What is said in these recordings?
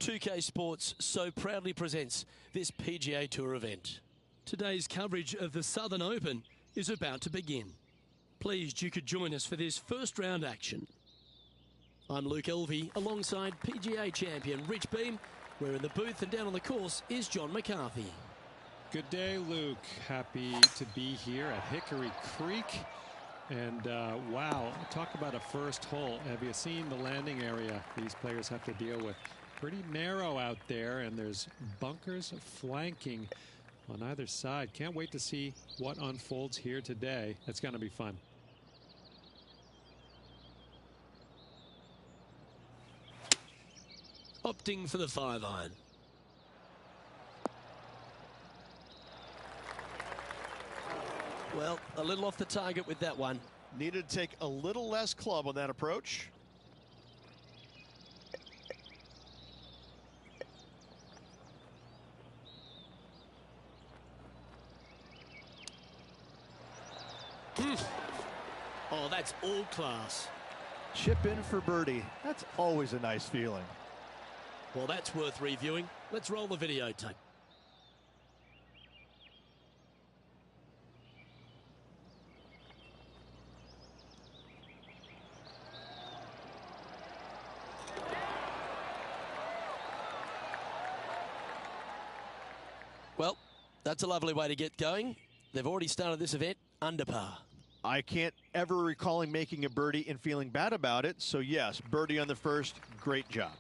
2K Sports so proudly presents this PGA Tour event. Today's coverage of the Southern Open is about to begin. Pleased you could join us for this first round action. I'm Luke Elvey alongside PGA champion Rich Beam, where in the booth and down on the course is John McCarthy. Good day, Luke. Happy to be here at Hickory Creek. And wow, talk about a first hole. Have you seen the landing area these players have to deal with? Pretty narrow out there, and there's bunkers flanking on either side. Can't wait to see what unfolds here today. It's going to be fun. Opting for the 5-iron. Well, a little off the target with that one. Needed to take a little less club on that approach. Oh, that's all class. Chip in for birdie. That's always a nice feeling. Well, that's worth reviewing. Let's roll the videotape. Well, that's a lovely way to get going. They've already started this event under par. I can't ever recall him making a birdie and feeling bad about it. So yes, birdie on the first, great job.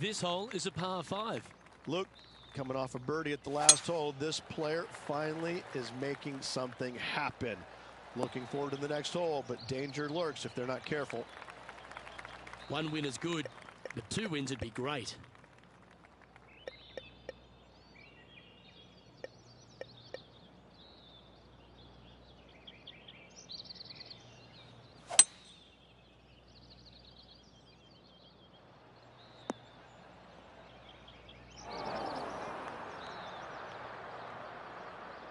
This hole is a par 5. Luke, coming off a birdie at the last hole, this player finally is making something happen. Looking forward to the next hole, but danger lurks if they're not careful. 1 win is good, but 2 wins would be great.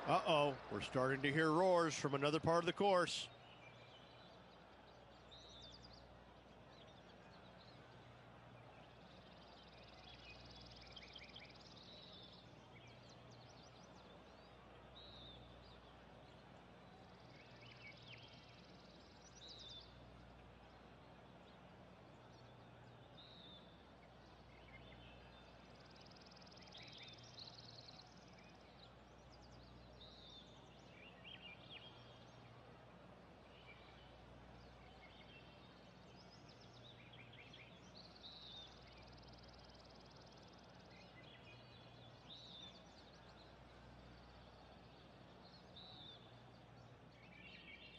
Uh-oh, we're starting to hear roars from another part of the course.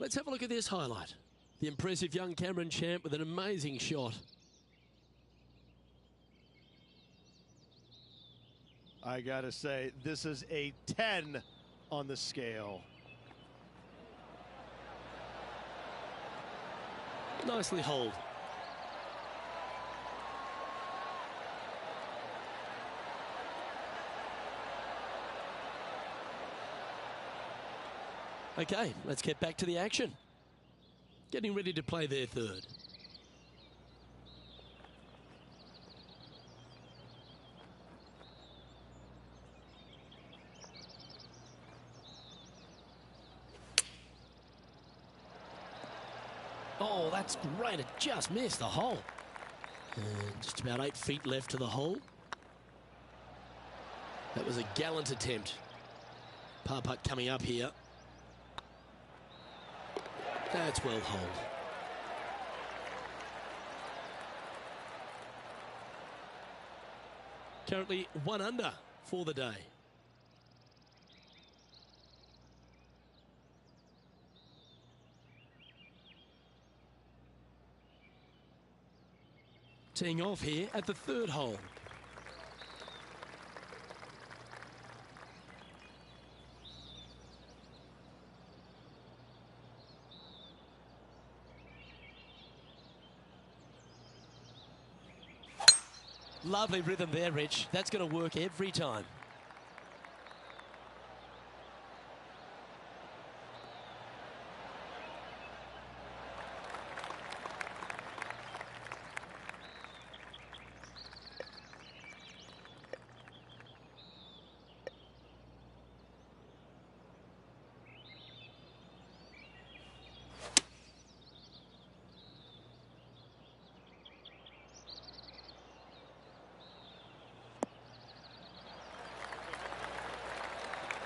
Let's have a look at this highlight. The impressive young Cameron Champ with an amazing shot. I gotta say, this is a 10 on the scale. Nicely holed. Okay, let's get back to the action. Getting ready to play their third. Oh, that's great. It just missed the hole. And just about 8 feet left to the hole. That was a gallant attempt. Par putt coming up here. That's well holed. Currently 1 under for the day. Teeing off here at the third hole. Lovely rhythm there, Rich. That's going to work every time.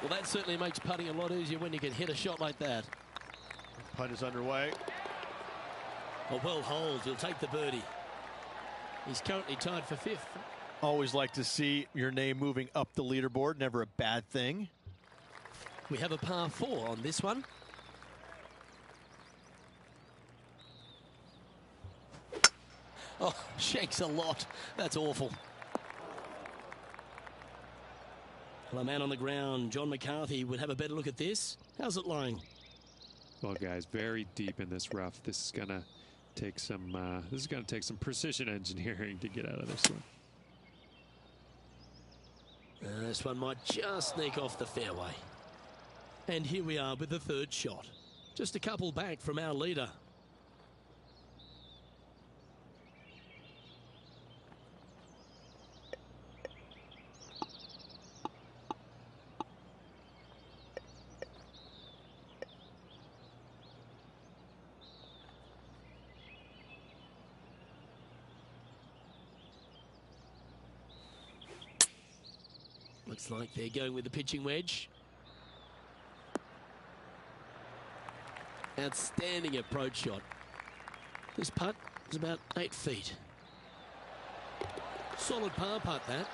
Well, that certainly makes putting a lot easier when you can hit a shot like that. Putt is underway. A well holed. He'll take the birdie. He's currently tied for fifth. Always like to see your name moving up the leaderboard. Never a bad thing. We have a par 4 on this one. Oh, shakes a lot. That's awful. Well, a man on the ground, John McCarthy, would have a better look at this. How's it lying? Well, guys, very deep in this rough. This is gonna take some precision engineering to get out of this one. This one might just sneak off the fairway. And here we are with the third shot. Just a couple back from our leader. Looks like they're going with the pitching wedge. Outstanding approach shot. This putt is about 8 feet. Solid par putt, that.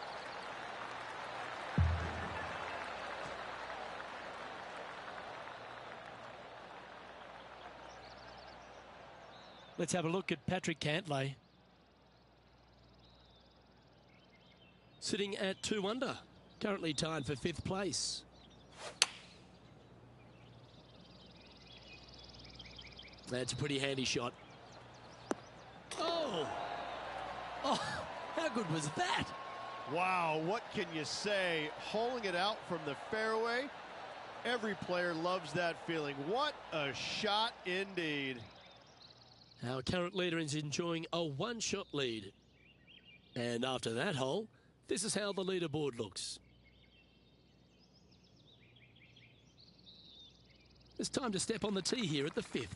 Let's have a look at Patrick Cantlay. Sitting at 2 under. Currently tied for 5th place. That's a pretty handy shot. Oh! Oh, how good was that? Wow, what can you say? Holing it out from the fairway. Every player loves that feeling. What a shot indeed. Our current leader is enjoying a 1-shot lead. And after that hole, this is how the leaderboard looks. It's time to step on the tee here at the 5th.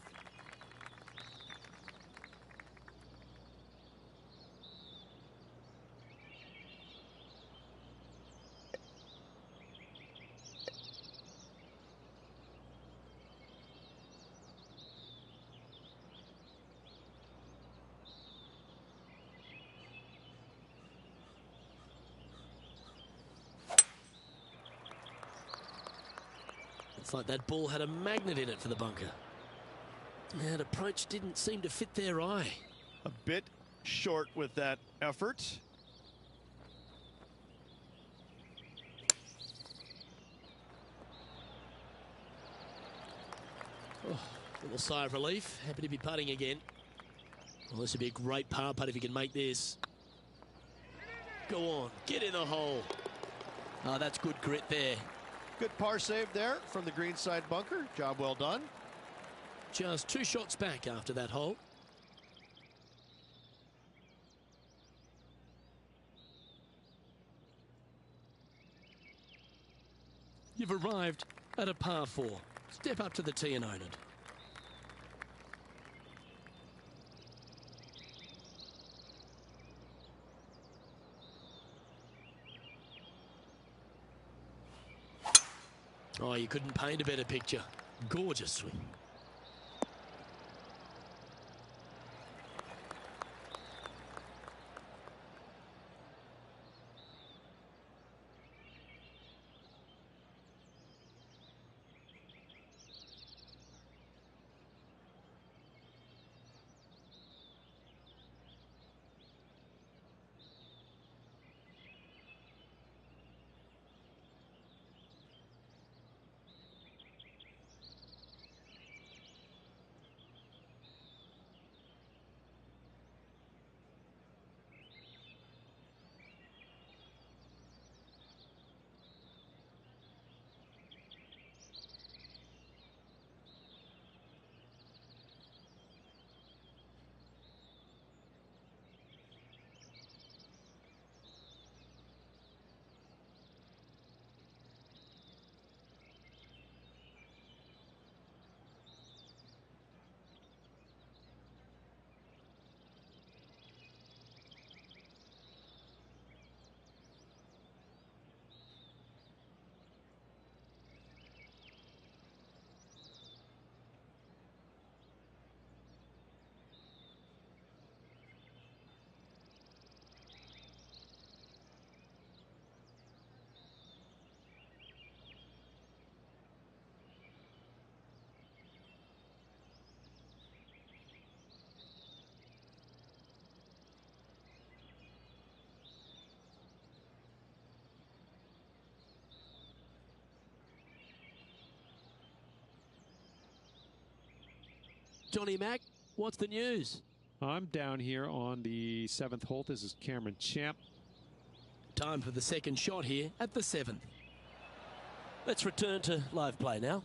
It's like that ball had a magnet in it for the bunker. That approach didn't seem to fit their eye. A bit short with that effort. Oh, little sigh of relief. Happy to be putting again. Well, this would be a great par putt if you can make this. Go on, get in the hole. Oh, that's good grit there. Good par save there from the greenside bunker. Job well done. Just 2 shots back after that hole. You've arrived at a par 4. Step up to the tee and own it. Oh, you couldn't paint a better picture. Gorgeous swing. Johnny Mack, what's the news? I'm down here on the 7th hole. This is Cameron Champ. Time for the second shot here at the 7th. Let's return to live play now.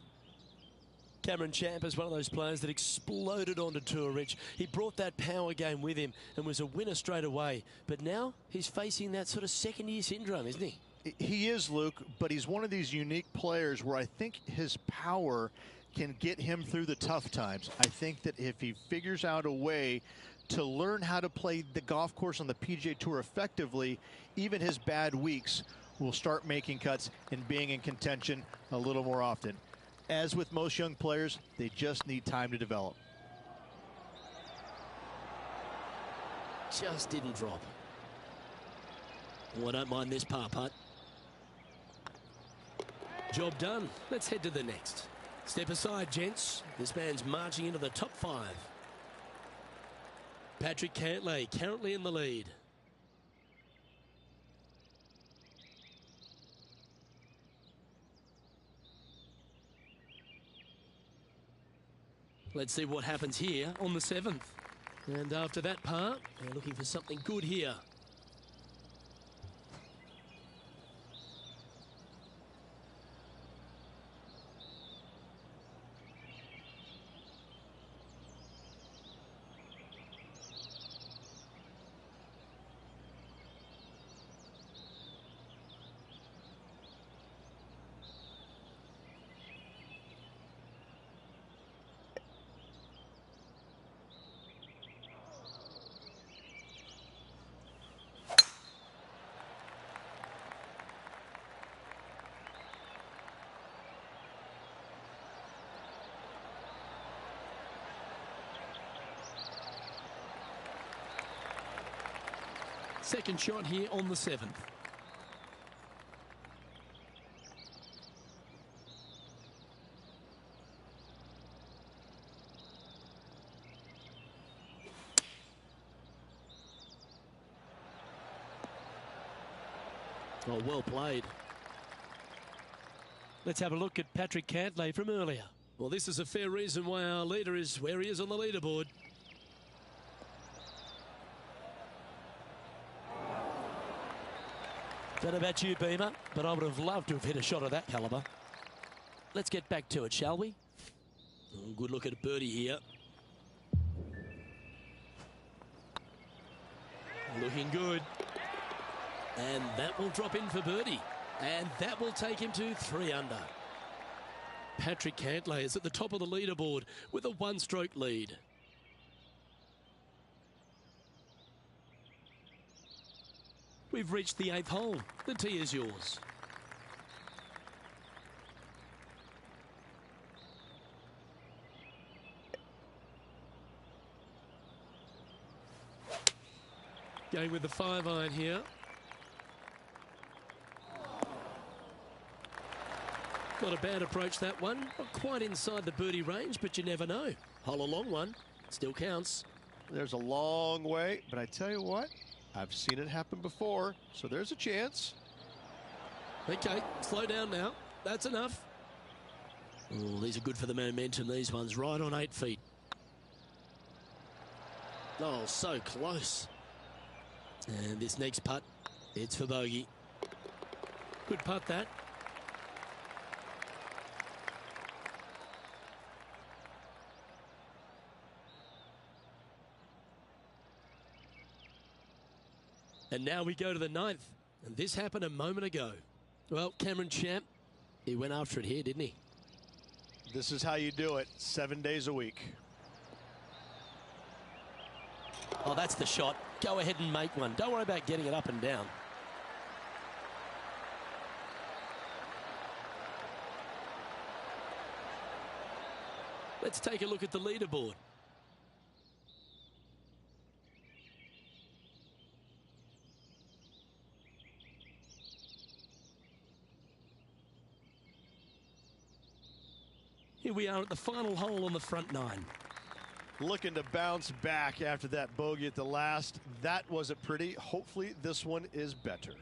Cameron Champ is one of those players that exploded onto tour, Rich. He brought that power game with him and was a winner straight away. But now he's facing that sort of second-year syndrome, isn't he? He is, Luke, but he's one of these unique players where I think his power can get him through the tough times. I think that if he figures out a way to learn how to play the golf course on the PGA Tour effectively, even his bad weeks will start making cuts and being in contention a little more often. As with most young players, they just need time to develop. Just didn't drop. Oh, I don't mind this par putt. Job done. Let's head to the next. Step aside, gents. This man's marching into the top 5. Patrick Cantlay currently in the lead. Let's see what happens here on the 7th. And after that par, they're looking for something good here. Second shot here on the 7th. Oh, well played. Let's have a look at Patrick Cantlay from earlier. Well, this is a fair reason why our leader is where he is on the leaderboard. Don't know about you, Beamer, but I would have loved to have hit a shot of that calibre. Let's get back to it, shall we? Oh, good look at a birdie here. Looking good. And that will drop in for birdie. And that will take him to 3 under. Patrick Cantlay is at the top of the leaderboard with a 1-stroke lead. We've reached the 8th hole. The tee is yours. Going with the 5-iron here. Not a bad approach, that one. Not quite inside the birdie range, but you never know. Hole a long one. Still counts. There's a long way, but I tell you what, I've seen it happen before, so there's a chance. Okay, slow down now. That's enough. Oh, these are good for the momentum, these ones. Right on 8 feet. Oh, so close. And this next putt, it's for bogey. Good putt, that. And now we go to the 9th. And this happened a moment ago. Well, Cameron Champ, he went after it here, didn't he? This is how you do it, 7 days a week. Oh, that's the shot. Go ahead and make one. Don't worry about getting it up and down. Let's take a look at the leaderboard. Here we are at the final hole on the front 9. Looking to bounce back after that bogey at the last. That wasn't pretty. Hopefully this one is better.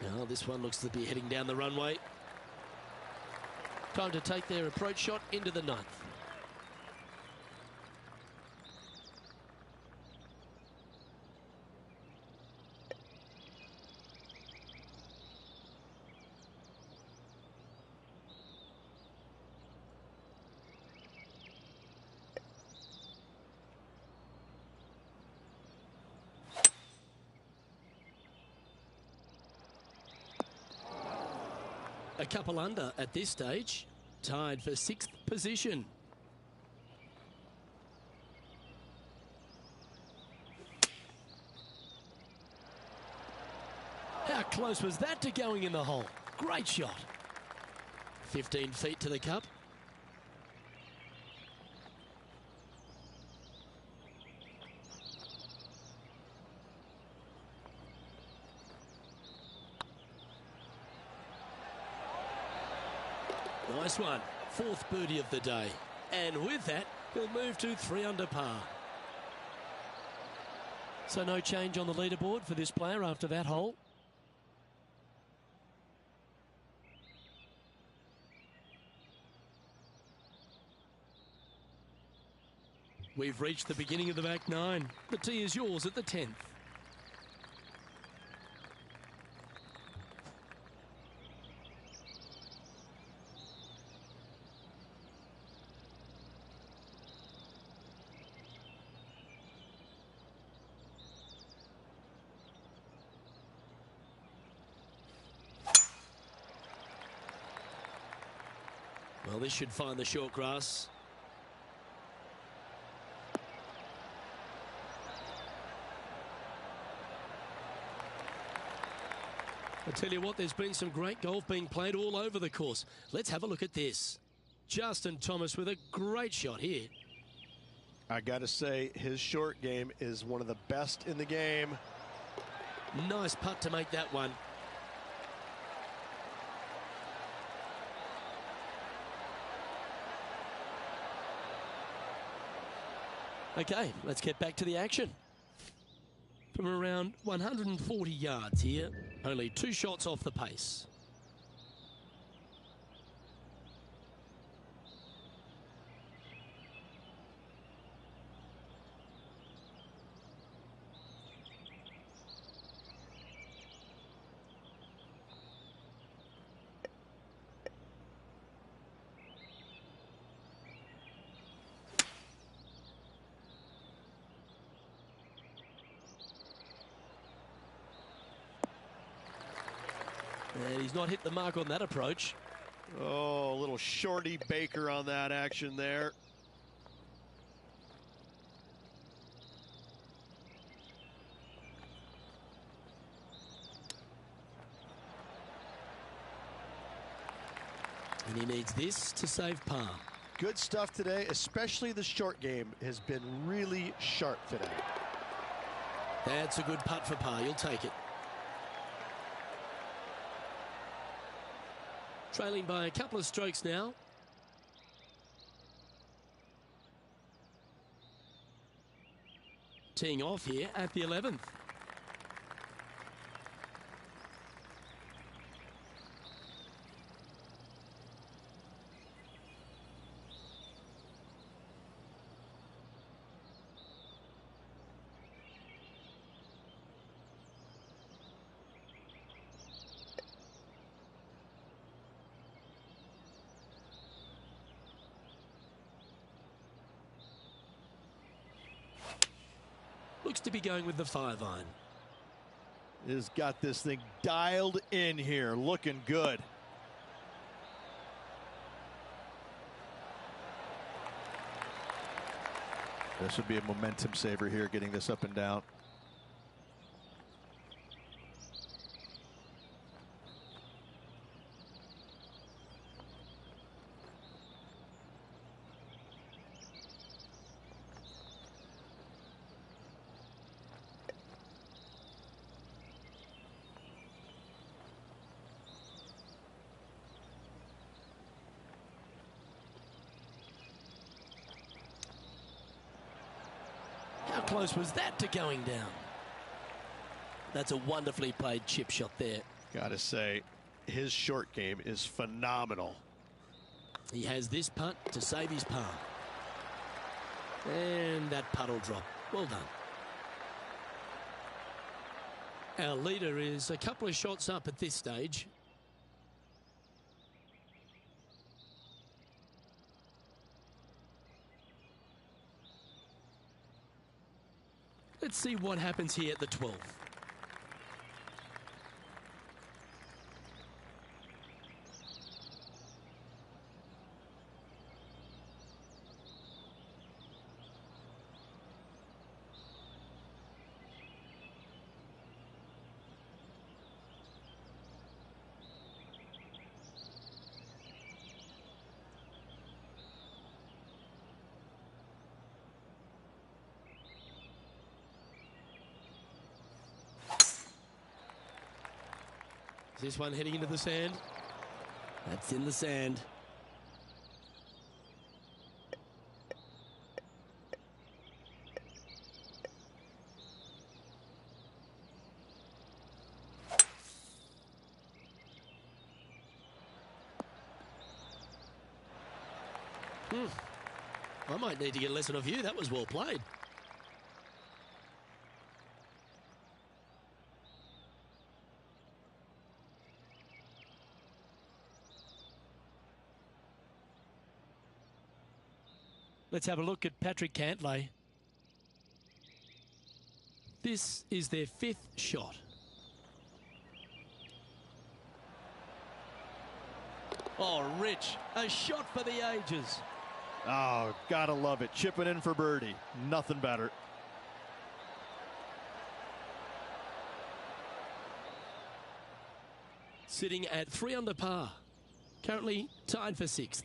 Now this one looks to be heading down the runway. Time to take their approach shot into the ninth. A couple under at this stage, tied for 6th position. How close was that to going in the hole? Great shot. 15 feet to the cup. Nice one. 4th birdie of the day. And with that, he'll move to 3 under par. So no change on the leaderboard for this player after that hole. We've reached the beginning of the back 9. The tee is yours at the 10th. Well, this should find the short grass. I tell you what, there's been some great golf being played all over the course. Let's have a look at this. Justin Thomas with a great shot here. I got to say, his short game is one of the best in the game. Nice putt to make that one. Okay, let's get back to the action. From around 140 yards here, only 2 shots off the pace. And he's not hit the mark on that approach. Oh, a little shorty Baker on that action there. And he needs this to save par. Good stuff today, especially the short game has been really sharp today. That's a good putt for par. You'll take it. Trailing by a couple of strokes now. Teeing off here at the 11th. Looks to be going with the 5-iron. Has got this thing dialed in here, looking good. This would be a momentum saver here, getting this up and down. How close was that to going down? That's a wonderfully played chip shot there. Gotta say, his short game is phenomenal. He has this putt to save his par. And that putt will drop. Well done. Our leader is a couple of shots up at this stage. Let's see what happens here at the 12th. Is this one heading into the sand? That's in the sand. I might need to get a lesson of you. That was well played. Let's have a look at Patrick Cantlay. This is their 5th shot. Oh, Rich, a shot for the ages. Oh, gotta love it. Chipping in for birdie. Nothing better. Sitting at 3 under par. Currently tied for 6th.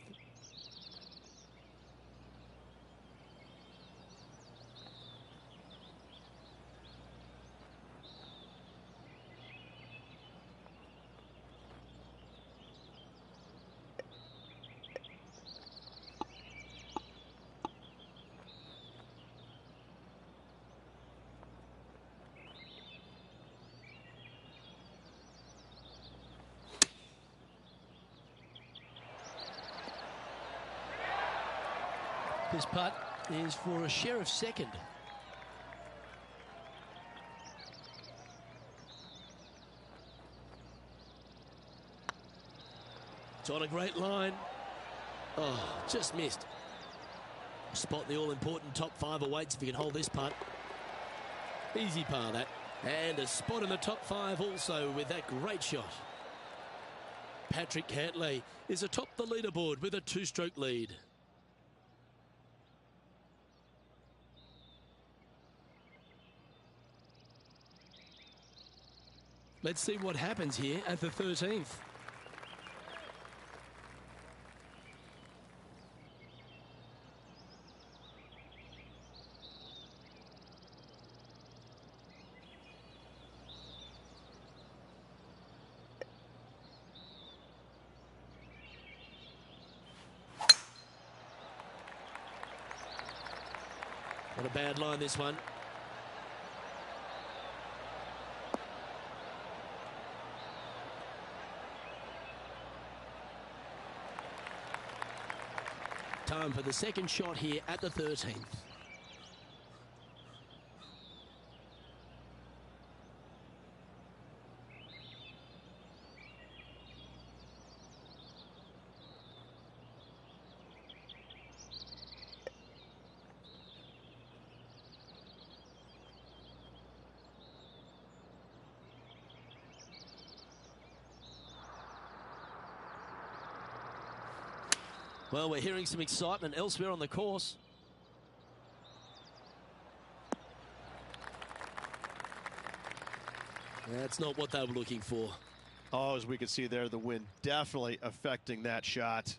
This putt is for a share of 2nd. It's on a great line. Oh, just missed. Spot the all-important top 5 awaits if you can hold this putt. Easy par, that. And a spot in the top 5 also with that great shot. Patrick Cantlay is atop the leaderboard with a 2-stroke lead. Let's see what happens here at the 13th. Not a bad line, this one. Time for the 2nd shot here at the 13th. Well, we're hearing some excitement elsewhere on the course. That's not what they were looking for. Oh, as we can see there, the wind definitely affecting that shot.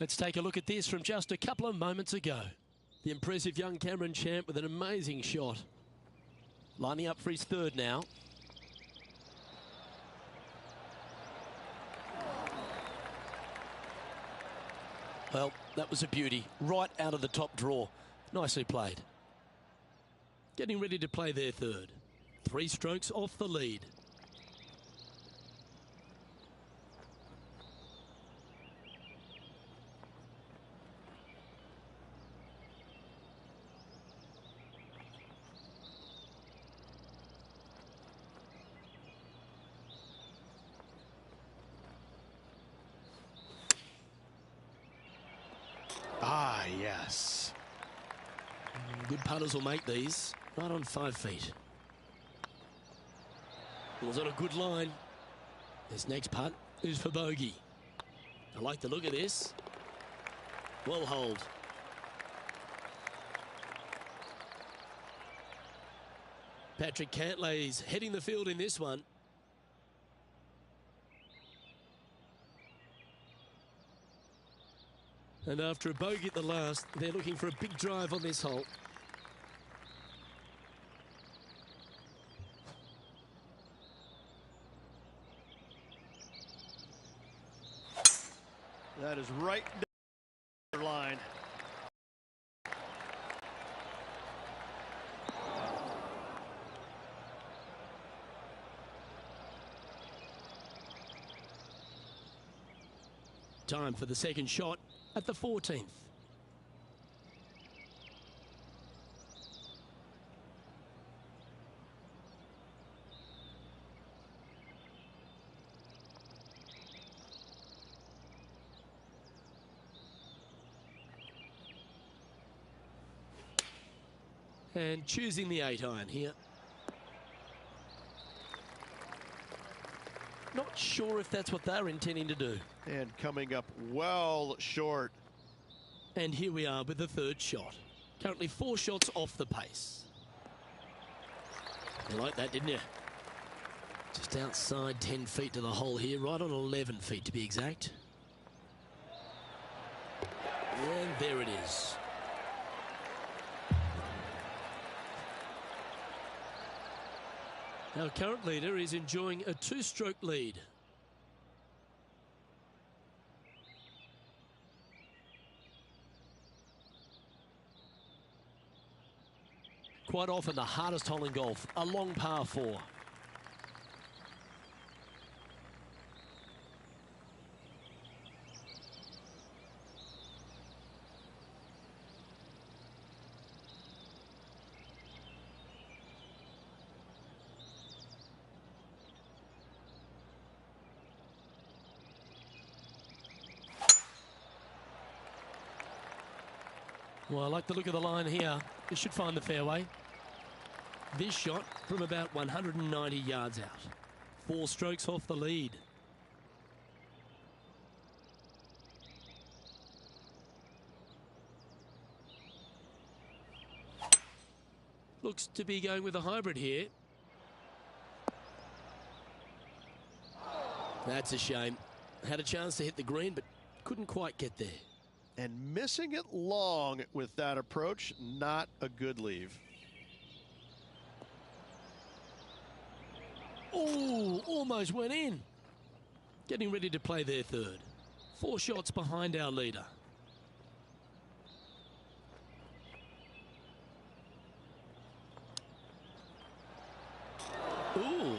Let's take a look at this from just a couple of moments ago. The impressive young Cameron Champ with an amazing shot. Lining up for his third now. Well, that was a beauty. Right out of the top draw. Nicely played. Getting ready to play their third. 3 strokes off the lead. Ah, yes. Good putters will make these. Right on 5 feet. Was on a good line. This next putt is for bogey. I like the look of this. Well hold. Patrick Cantlay's heading the field in this one. And after a bogey at the last, they're looking for a big drive on this hole. That is right down the line. Time for the second shot at the 14th. And choosing the 8-iron here. Not sure if that's what they're intending to do. And coming up well short. And here we are with the third shot. Currently 4 shots off the pace. You like that, didn't you? Just outside 10 feet to the hole here, right on 11 feet to be exact. And there it is. Our current leader is enjoying a 2-stroke lead. Quite often the hardest hole in golf, a long par 4. Well, I like the look of the line here. It should find the fairway. This shot from about 190 yards out. 4 strokes off the lead. Looks to be going with a hybrid here. That's a shame. Had a chance to hit the green, but couldn't quite get there. And missing it long with that approach, not a good leave. Oh, almost went in. Getting ready to play their third. 4 shots behind our leader. Ooh,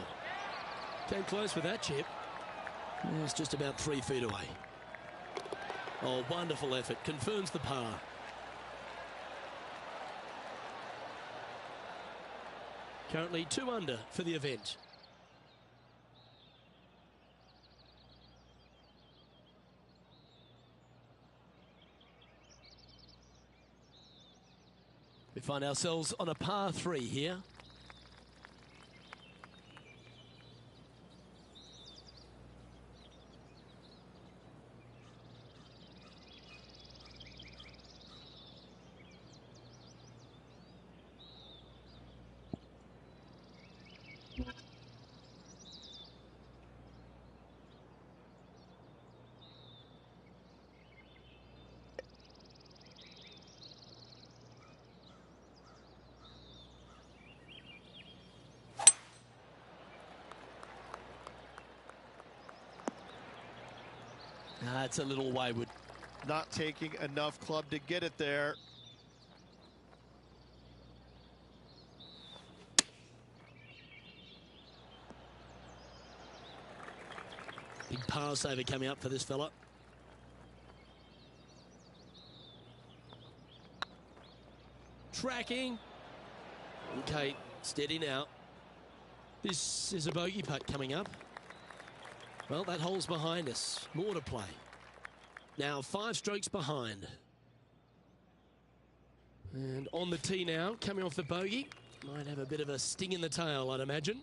came close with that chip. It's just about 3 feet away. Oh, wonderful effort. Confirms the par. Currently 2 under for the event. We find ourselves on a par 3 here. That's a little wayward. Not taking enough club to get it there. Big pass over coming up for this fella. Tracking. Okay, steady now. This is a bogey putt coming up. Well, that hole's behind us. More to play. Now 5 strokes behind. And on the tee now, coming off the bogey. Might have a bit of a sting in the tail, I'd imagine.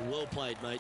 Well played, mate.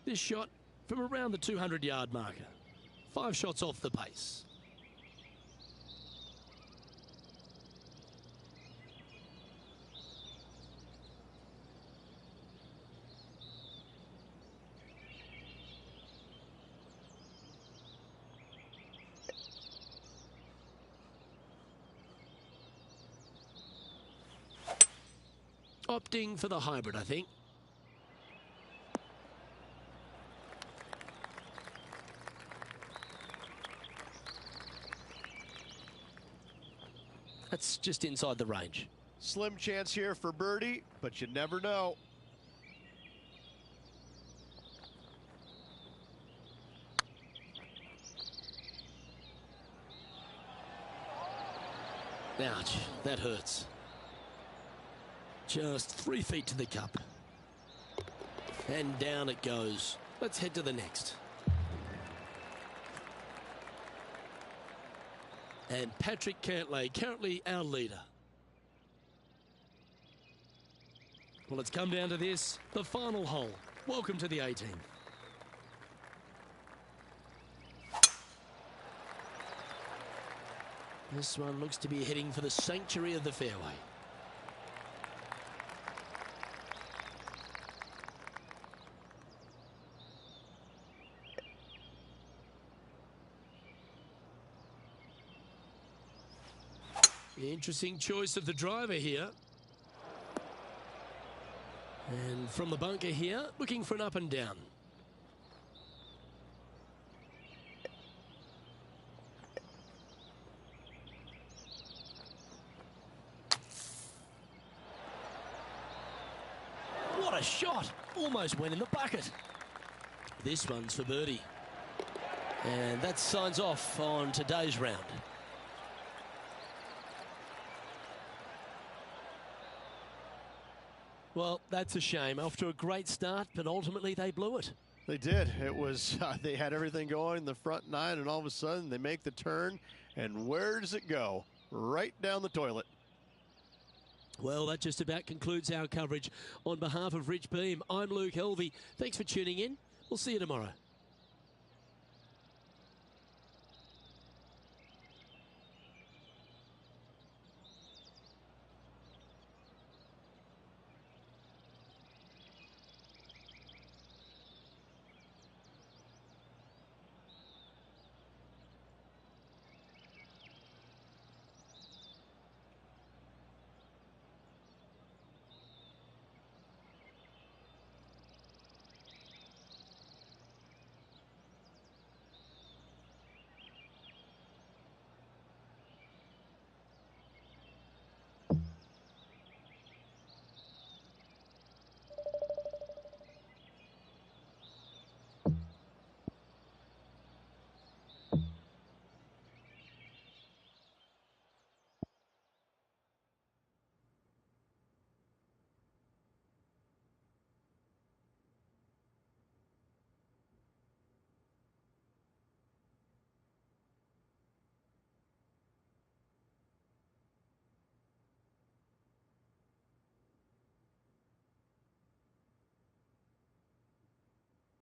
This shot from around the 200-yard marker. 5 shots off the pace. Opting for the hybrid, I think. That's just inside the range. Slim chance here for birdie, but you never know. Ouch, that hurts. Just 3 feet to the cup. And down it goes. Let's head to the next. And Patrick Cantlay, currently our leader. Well, it's come down to this, the final hole. Welcome to the 18. This one looks to be heading for the sanctuary of the fairway. Interesting choice of the driver here. And from the bunker here, looking for an up and down. What a shot! Almost went in the bucket. This one's for birdie. And that signs off on today's round. Well, that's a shame. Off to a great start, but ultimately they blew it. They did. It was, they had everything going in the front 9, and all of a sudden they make the turn, and where does it go? Right down the toilet. Well, that just about concludes our coverage. On behalf of Rich Beam, I'm Luke Helvey. Thanks for tuning in. We'll see you tomorrow.